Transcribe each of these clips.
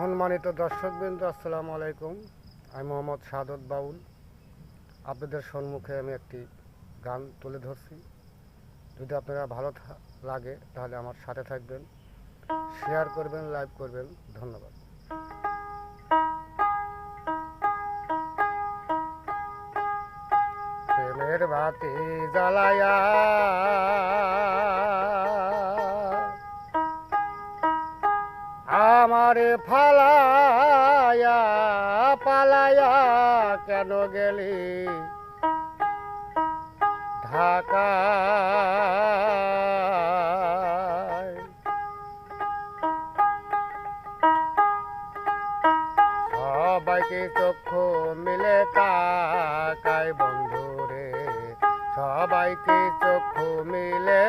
সম্মানিত দর্শকবৃন্দ, আসসালামু আলাইকুম। আমি মোহাম্মদ সাদত বাউল। আপনাদের সম্মুখে আমি একটি গান তুলে ধরছি। যদি আপনারা ভালো লাগে তাহলে আমার সাথে থাকবেন, শেয়ার করবেন, লাইভ করবেন। ধন্যবাদ। প্রেমের বাতি জ্বালায়া আমারে ফালায়া পালায়া কেন গেলি ঢাকায়? সবাইকে চক্ষু মিলে তাকায় বন্ধুরে, সবাইকে চক্ষু মিলে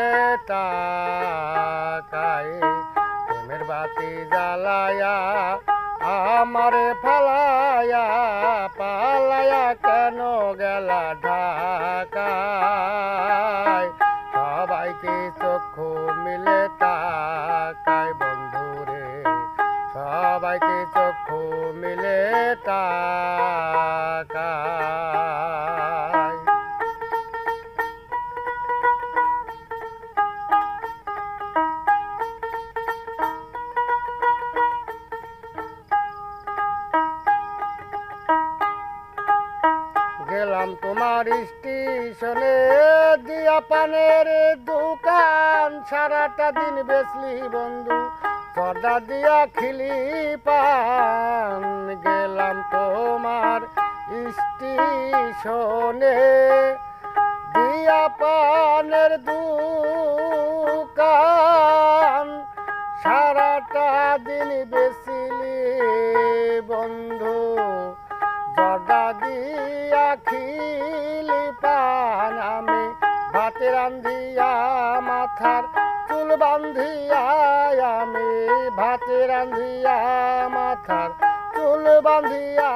তাকায়। প্রেমের বাতি জ্বালায়া আমারে ফালায়া পালায়া কেন গেলা ঢাকায়? সবাইকে চক্ষু মিলে তাকায় বন্ধুরে, সবাইকে চক্ষু মিলে তাকায়। গেলাম তোমার স্টেশনে দিয়া পানের দোকান, সারাটা দিন বেচলি বন্ধু পর্দা দিয়া খিলি পান। গেলাম তোমার স্টেশনে দিয়া পানের দোকান, সারাটা দিন বেচলি বন্ধু জর্দা দিয়া খিলি পান। আমি ভাতে রান্ধিয়া মাথার চুল বান্ধিয়া, আমি ভাতে রান্ধিয়া মাথার চুল বান্ধিয়া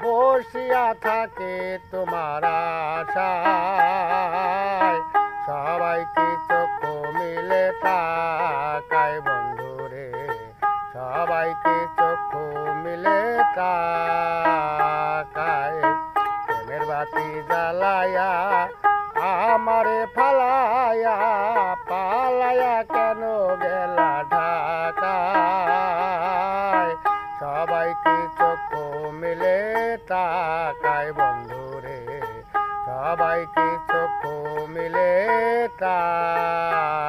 বসিয়া থাকে তোমার আশায়। সবাইকে চক্ষু মিলে তাকায় বন্ধুরে, সবাইকে চক্ষু মিলে তাকায়। প্রেমের বাতি জ্বালায়া আমারে ফালায়া পালায়া কেন গেলা ঢাকায়? সবাইকে চক্ষু মিলে তাকায় বন্ধুরে, সবাইকে চক্ষু মিলে তাকায়।